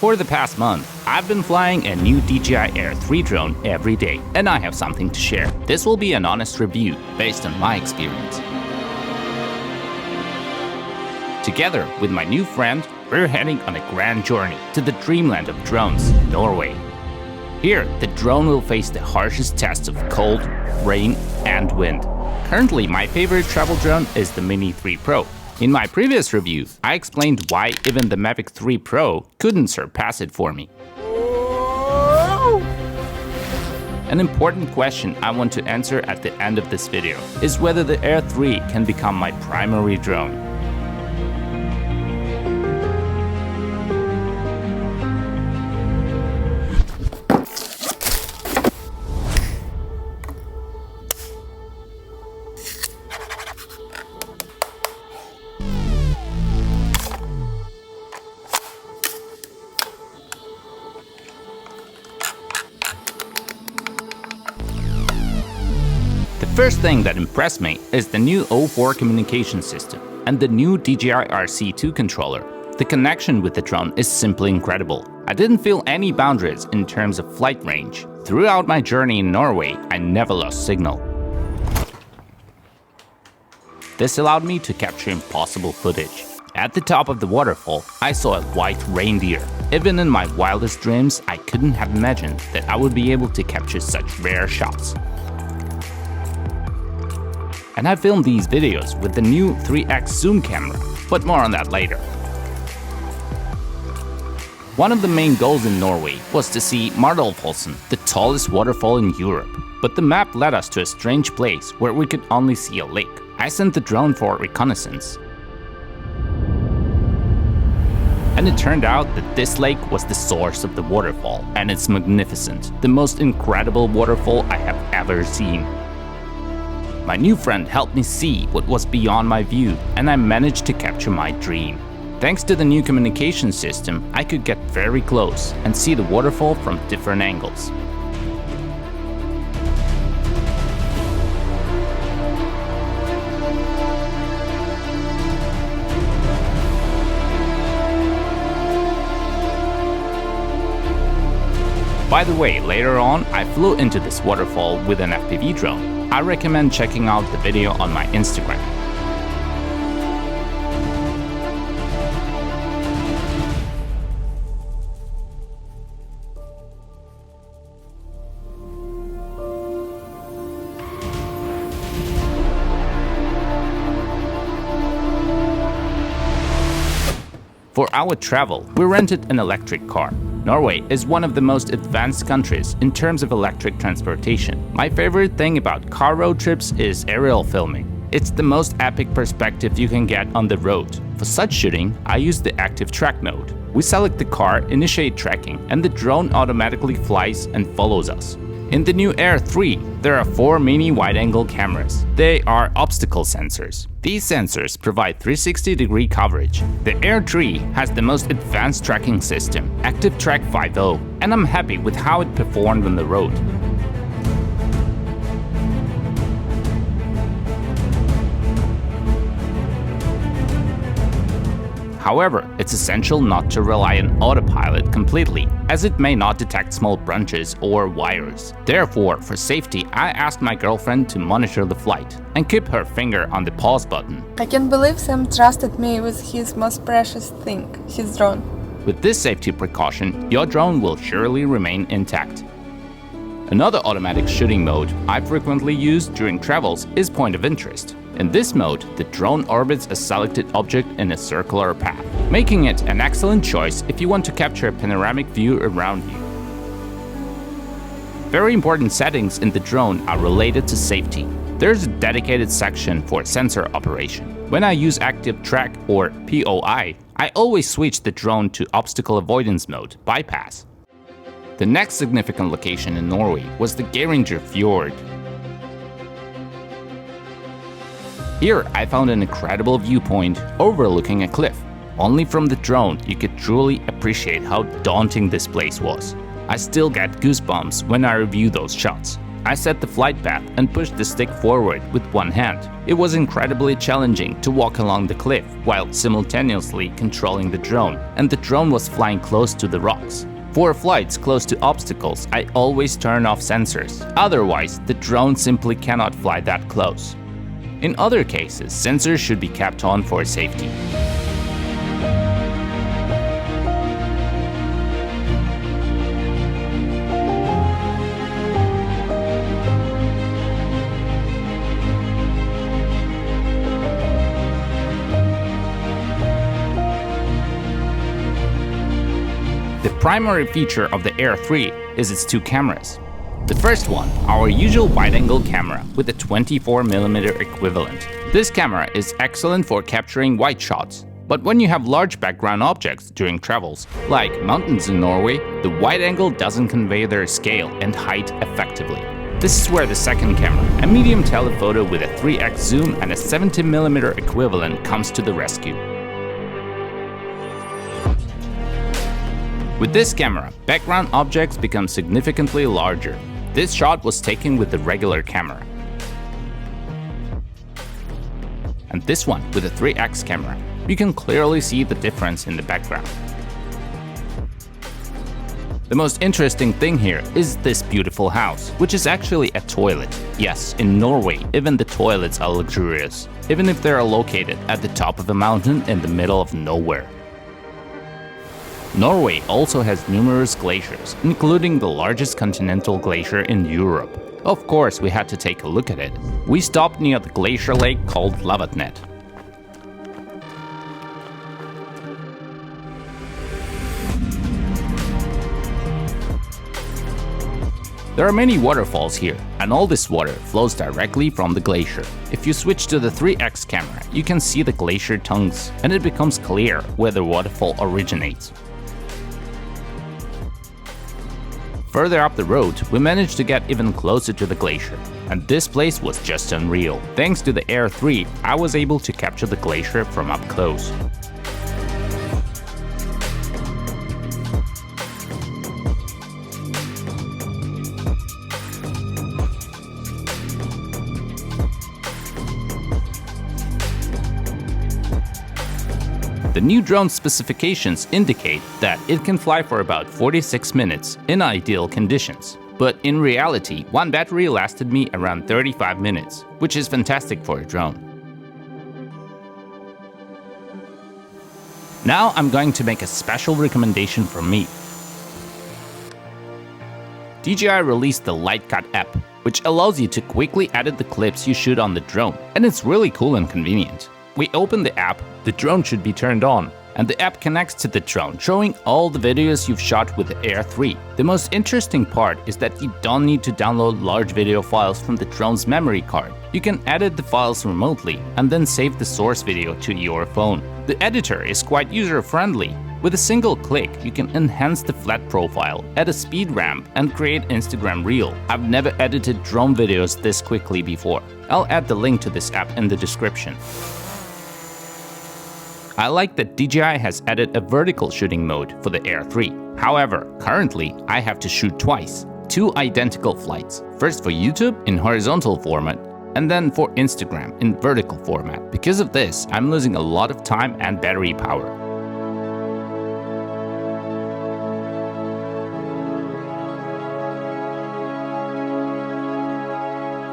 For the past month, I've been flying a new DJI Air 3 drone every day, and I have something to share. This will be an honest review based on my experience. Together with my new friend, we're heading on a grand journey to the dreamland of drones, Norway. Here, the drone will face the harshest tests of cold, rain, and wind. Currently, my favorite travel drone is the Mini 3 Pro. In my previous review, I explained why even the Mavic 3 Pro couldn't surpass it for me. An important question I want to answer at the end of this video is whether the Air 3 can become my primary drone. The first thing that impressed me is the new O4 communication system and the new DJI RC2 controller. The connection with the drone is simply incredible. I didn't feel any boundaries in terms of flight range. Throughout my journey in Norway, I never lost signal. This allowed me to capture impossible footage. At the top of the waterfall, I saw a white reindeer. Even in my wildest dreams, I couldn't have imagined that I would be able to capture such rare shots. And I filmed these videos with the new 3x zoom camera, but more on that later. One of the main goals in Norway was to see Waterfall, the tallest waterfall in Europe. But the map led us to a strange place where we could only see a lake. I sent the drone for reconnaissance. And it turned out that this lake was the source of the waterfall, and it's magnificent, the most incredible waterfall I have ever seen. My new friend helped me see what was beyond my view, and I managed to capture my dream. Thanks to the new communication system, I could get very close and see the waterfall from different angles. By the way, later on, I flew into this waterfall with an FPV drone. I recommend checking out the video on my Instagram. For our travel, we rented an electric car. Norway is one of the most advanced countries in terms of electric transportation. My favorite thing about car road trips is aerial filming. It's the most epic perspective you can get on the road. For such shooting, I use the active track mode. We select the car, initiate tracking, and the drone automatically flies and follows us. In the new Air 3, there are 4 mini wide-angle cameras. They are obstacle sensors. These sensors provide 360-degree coverage. The Air 3 has the most advanced tracking system, Active Track 5.0, and I'm happy with how it performed on the road. However, it's essential not to rely on autopilot completely, as it may not detect small branches or wires. Therefore, for safety, I asked my girlfriend to monitor the flight and keep her finger on the pause button. I can't believe Sam trusted me with his most precious thing, his drone. With this safety precaution, your drone will surely remain intact. Another automatic shooting mode I frequently use during travels is point of interest. In this mode, the drone orbits a selected object in a circular path, making it an excellent choice if you want to capture a panoramic view around you. Very important settings in the drone are related to safety. There's a dedicated section for sensor operation. When I use Active Track or POI, I always switch the drone to obstacle avoidance mode, bypass. The next significant location in Norway was the Geiranger Fjord. Here I found an incredible viewpoint overlooking a cliff. Only from the drone you could truly appreciate how daunting this place was. I still get goosebumps when I review those shots. I set the flight path and pushed the stick forward with one hand. It was incredibly challenging to walk along the cliff while simultaneously controlling the drone, and the drone was flying close to the rocks. For flights close to obstacles, I always turn off sensors, otherwise the drone simply cannot fly that close. In other cases, sensors should be kept on for safety. The primary feature of the Air 3 is its two cameras. The first one, our usual wide-angle camera with a 24mm equivalent. This camera is excellent for capturing wide shots, but when you have large background objects during travels, like mountains in Norway, the wide angle doesn't convey their scale and height effectively. This is where the second camera, a medium telephoto with a 3x zoom and a 70mm equivalent, comes to the rescue. With this camera, background objects become significantly larger. This shot was taken with the regular camera. And this one with a 3x camera. You can clearly see the difference in the background. The most interesting thing here is this beautiful house, which is actually a toilet. Yes, in Norway, even the toilets are luxurious, even if they are located at the top of a mountain in the middle of nowhere. Norway also has numerous glaciers, including the largest continental glacier in Europe. Of course, we had to take a look at it. We stopped near the glacier lake called Lofoten. There are many waterfalls here, and all this water flows directly from the glacier. If you switch to the 3x camera, you can see the glacier tongues, and it becomes clear where the waterfall originates. Further up the road, we managed to get even closer to the glacier, and this place was just unreal. Thanks to the Air 3, I was able to capture the glacier from up close. The new drone specifications indicate that it can fly for about 46 minutes in ideal conditions. But in reality, one battery lasted me around 35 minutes, which is fantastic for a drone. Now I'm going to make a special recommendation from me. DJI released the LightCut app, which allows you to quickly edit the clips you shoot on the drone, and it's really cool and convenient. We open the app, the drone should be turned on, and the app connects to the drone, showing all the videos you've shot with the Air 3. The most interesting part is that you don't need to download large video files from the drone's memory card. You can edit the files remotely and then save the source video to your phone. The editor is quite user-friendly. With a single click, you can enhance the flat profile, add a speed ramp, and create Instagram Reel. I've never edited drone videos this quickly before. I'll add the link to this app in the description. I like that DJI has added a vertical shooting mode for the Air 3. However, currently I have to shoot twice, two identical flights. First for YouTube in horizontal format, and then for Instagram in vertical format. Because of this, I'm losing a lot of time and battery power.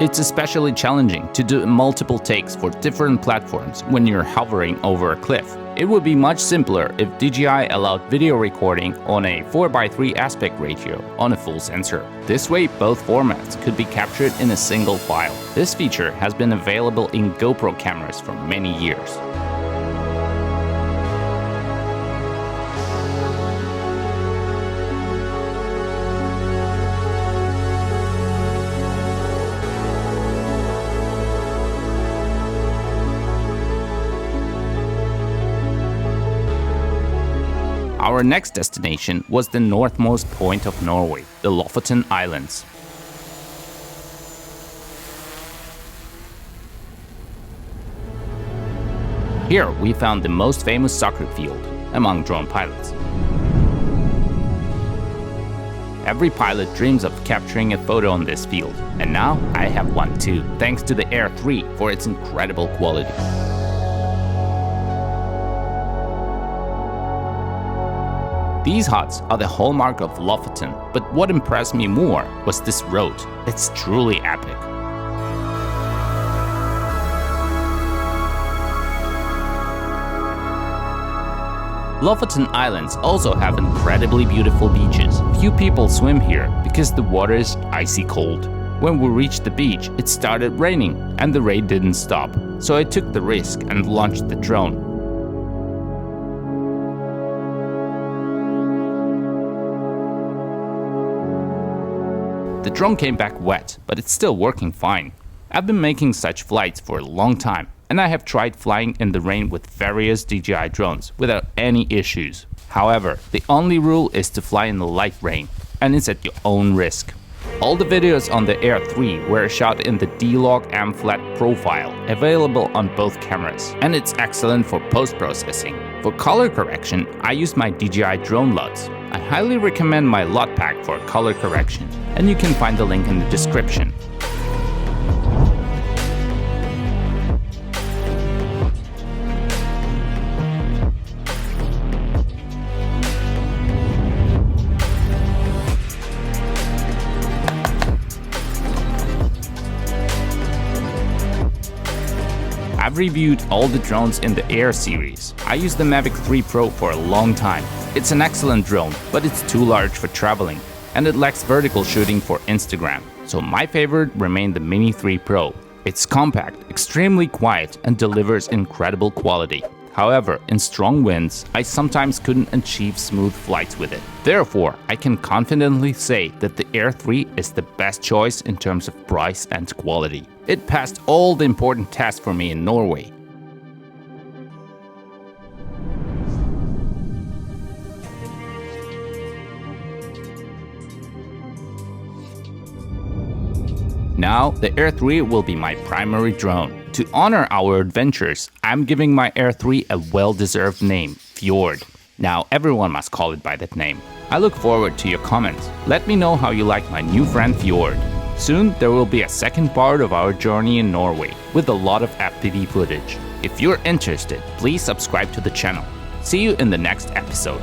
It's especially challenging to do multiple takes for different platforms when you're hovering over a cliff. It would be much simpler if DJI allowed video recording on a 4:3 aspect ratio on a full sensor. This way, both formats could be captured in a single file. This feature has been available in GoPro cameras for many years. Our next destination was the northmost point of Norway, the Lofoten Islands. Here we found the most famous soccer field among drone pilots. Every pilot dreams of capturing a photo on this field, and now I have one too, thanks to the Air 3 for its incredible quality. These huts are the hallmark of Lofoten, but what impressed me more was this road. It's truly epic. Lofoten Islands also have incredibly beautiful beaches. Few people swim here because the water is icy cold. When we reached the beach, it started raining and the rain didn't stop, so I took the risk and launched the drone. The drone came back wet, but it's still working fine. I've been making such flights for a long time, and I have tried flying in the rain with various DJI drones without any issues. However, the only rule is to fly in the light rain, and it's at your own risk. All the videos on the Air 3 were shot in the D-Log M-Flat profile, available on both cameras, and it's excellent for post-processing. For color correction, I use my DJI drone LUTs. I highly recommend my LUT pack for color correction, and you can find the link in the description. I've reviewed all the drones in the Air series. I used the Mavic 3 Pro for a long time. It's an excellent drone, but it's too large for traveling, and it lacks vertical shooting for Instagram. So my favorite remained the Mini 3 Pro. It's compact, extremely quiet, and delivers incredible quality. However, in strong winds, I sometimes couldn't achieve smooth flights with it. Therefore, I can confidently say that the Air 3 is the best choice in terms of price and quality. It passed all the important tests for me in Norway. Now, the Air 3 will be my primary drone. To honor our adventures, I'm giving my Air 3 a well-deserved name, Fjord. Now, everyone must call it by that name. I look forward to your comments. Let me know how you like my new friend Fjord. Soon, there will be a second part of our journey in Norway, with a lot of FPV footage. If you're interested, please subscribe to the channel. See you in the next episode.